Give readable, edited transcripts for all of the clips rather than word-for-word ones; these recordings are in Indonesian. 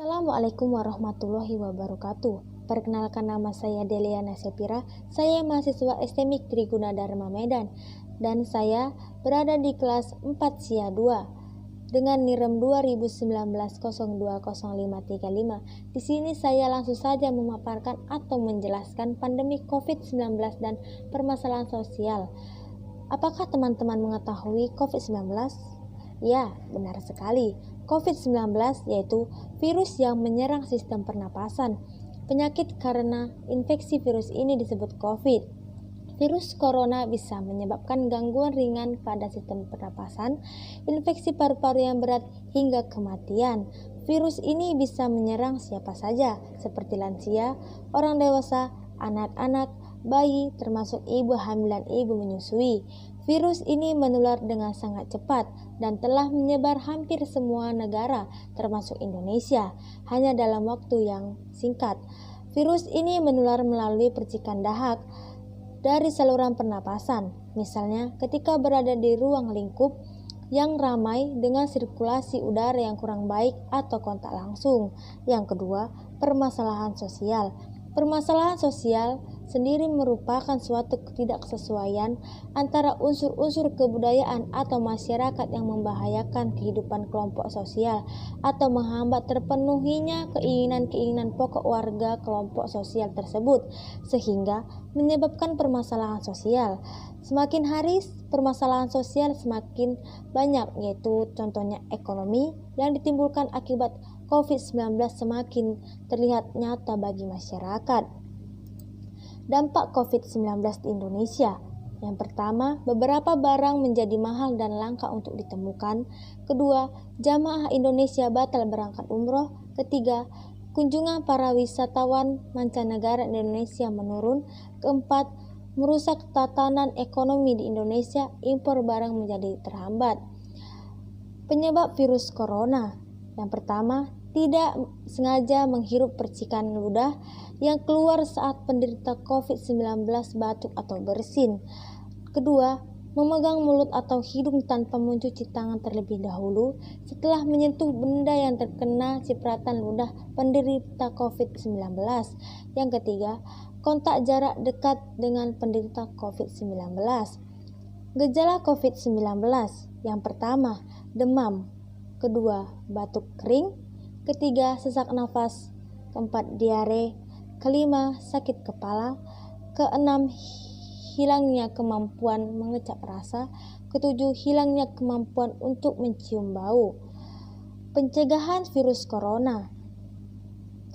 Assalamualaikum warahmatullahi wabarakatuh. Perkenalkan, nama saya Deliana Sepira. Saya mahasiswa STMIK Triguna Dharma Medan dan saya berada di kelas 4 SIA 2 dengan NIREM 2019-020535. Di sini saya langsung saja memaparkan atau menjelaskan pandemi COVID-19 dan permasalahan sosial. Apakah teman-teman mengetahui COVID-19? Ya, benar sekali. COVID-19 yaitu virus yang menyerang sistem pernapasan. Penyakit karena infeksi virus ini disebut COVID. Virus corona bisa menyebabkan gangguan ringan pada sistem pernapasan, infeksi paru-paru yang berat, hingga kematian. Virus ini bisa menyerang siapa saja, seperti lansia, orang dewasa, anak-anak, bayi, termasuk ibu hamil dan ibu menyusui. Virus ini menular dengan sangat cepat dan telah menyebar hampir semua negara, termasuk Indonesia, hanya dalam waktu yang singkat. Virus ini menular melalui percikan dahak dari saluran pernapasan, misalnya ketika berada di ruang lingkup yang ramai dengan sirkulasi udara yang kurang baik atau kontak langsung. Yang kedua, permasalahan sosial. Permasalahan sosial sendiri merupakan suatu ketidaksesuaian antara unsur-unsur kebudayaan atau masyarakat yang membahayakan kehidupan kelompok sosial atau menghambat terpenuhinya keinginan-keinginan pokok warga kelompok sosial tersebut, sehingga menyebabkan permasalahan sosial. Semakin hari permasalahan sosial semakin banyak, yaitu contohnya ekonomi yang ditimbulkan akibat COVID-19 semakin terlihat nyata bagi masyarakat. Dampak COVID-19 di Indonesia. Yang pertama, beberapa barang menjadi mahal dan langka untuk ditemukan. Kedua, jamaah Indonesia batal berangkat umroh. Ketiga, kunjungan para wisatawan mancanegara di Indonesia menurun. Keempat, merusak tatanan ekonomi di Indonesia, impor barang menjadi terhambat. Penyebab virus corona. Yang pertama, tidak sengaja menghirup percikan ludah yang keluar saat penderita COVID-19 batuk atau bersin. Kedua, memegang mulut atau hidung tanpa mencuci tangan terlebih dahulu setelah menyentuh benda yang terkena cipratan ludah penderita COVID-19. Yang ketiga, kontak jarak dekat dengan penderita COVID-19. Gejala COVID-19. Yang pertama, demam. Kedua, batuk kering. Ketiga, sesak nafas. Keempat, diare. Kelima, sakit kepala. Keenam, hilangnya kemampuan mengecap rasa. Ketujuh, hilangnya kemampuan untuk mencium bau. Pencegahan virus corona.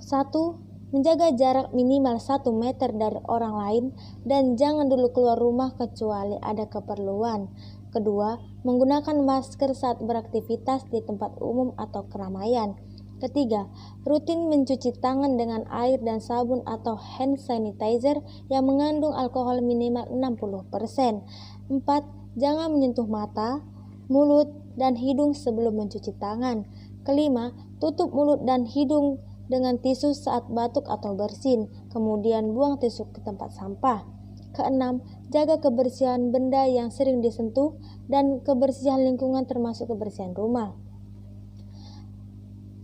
1. Menjaga jarak minimal 1 meter dari orang lain dan jangan dulu keluar rumah kecuali ada keperluan. Kedua, menggunakan masker saat beraktivitas di tempat umum atau keramaian. Ketiga, rutin mencuci tangan dengan air dan sabun atau hand sanitizer yang mengandung alkohol minimal 60%. 4. Jangan menyentuh mata, mulut, dan hidung sebelum mencuci tangan. Kelima, tutup mulut dan hidung dengan tisu saat batuk atau bersin, kemudian buang tisu ke tempat sampah. Keenam, jaga kebersihan benda yang sering disentuh dan kebersihan lingkungan termasuk kebersihan rumah.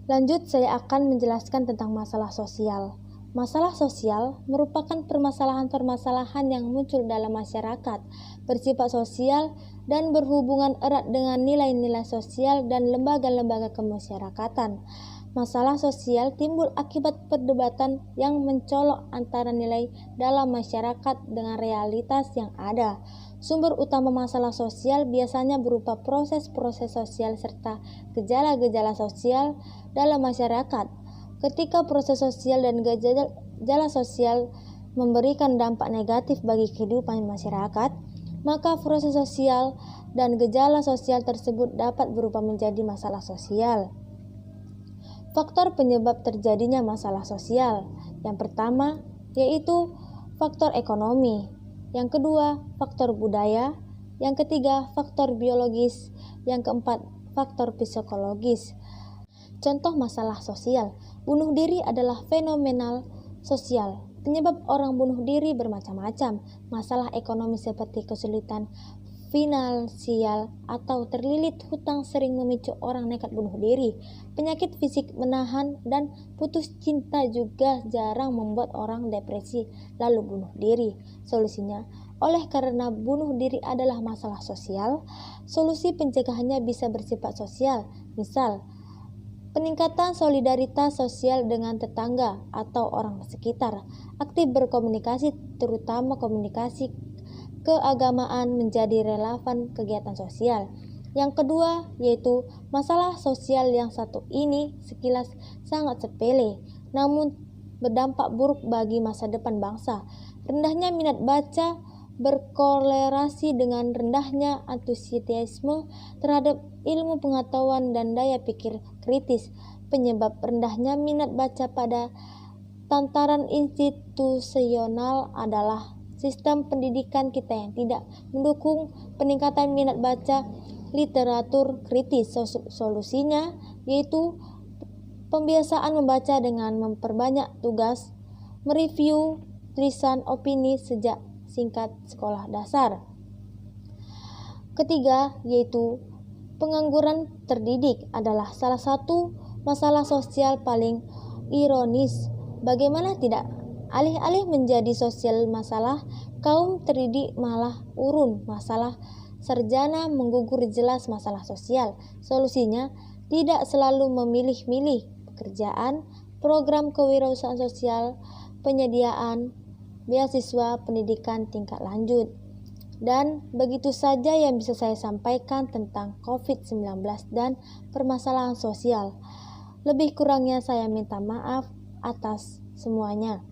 Lanjut, saya akan menjelaskan tentang masalah sosial. Masalah sosial merupakan permasalahan-permasalahan yang muncul dalam masyarakat, bersifat sosial dan berhubungan erat dengan nilai-nilai sosial dan lembaga-lembaga kemasyarakatan. Masalah sosial timbul akibat perdebatan yang mencolok antara nilai dalam masyarakat dengan realitas yang ada. Sumber utama masalah sosial biasanya berupa proses-proses sosial serta gejala-gejala sosial dalam masyarakat. Ketika proses sosial dan gejala sosial memberikan dampak negatif bagi kehidupan masyarakat, maka proses sosial dan gejala sosial tersebut dapat berubah menjadi masalah sosial. Faktor penyebab terjadinya masalah sosial. Yang pertama, yaitu faktor ekonomi. Yang kedua, faktor budaya. Yang ketiga, faktor biologis. Yang keempat, faktor psikologis. Contoh masalah sosial. Bunuh diri adalah fenomenal sosial. Penyebab orang bunuh diri bermacam-macam. Masalah ekonomi seperti kesulitan finansial, atau terlilit hutang sering memicu orang nekat bunuh diri. Penyakit fisik menahan dan putus cinta juga jarang membuat orang depresi lalu bunuh diri. Solusinya, oleh karena bunuh diri adalah masalah sosial, solusi pencegahannya bisa bersifat sosial. Misal, peningkatan solidaritas sosial dengan tetangga atau orang sekitar, aktif berkomunikasi, terutama komunikasi keagamaan menjadi relevan kegiatan sosial. Yang kedua yaitu masalah sosial yang satu ini sekilas sangat sepele, namun berdampak buruk bagi masa depan bangsa. Rendahnya minat baca berkolerasi dengan rendahnya antusiasme terhadap ilmu pengetahuan dan daya pikir kritis. Penyebab rendahnya minat baca pada tataran institusional adalah sistem pendidikan kita yang tidak mendukung peningkatan minat baca literatur kritis. Solusinya yaitu pembiasaan membaca dengan memperbanyak tugas mereview tulisan opini sejak singkat sekolah dasar. Ketiga yaitu pengangguran terdidik adalah salah satu masalah sosial paling ironis. Bagaimana tidak? Alih-alih menjadi sosial masalah, kaum terdidik malah urun masalah sarjana menggugur jelas masalah sosial. Solusinya, tidak selalu memilih-milih pekerjaan, program kewirausahaan sosial, penyediaan beasiswa pendidikan tingkat lanjut. Dan begitu saja yang bisa saya sampaikan tentang COVID-19 dan permasalahan sosial. Lebih kurangnya saya minta maaf atas semuanya.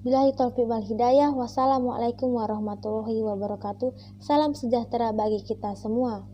Billahi taufiq wal hidayah. Wassalamualaikum warahmatullahi wabarakatuh. Salam sejahtera bagi kita semua.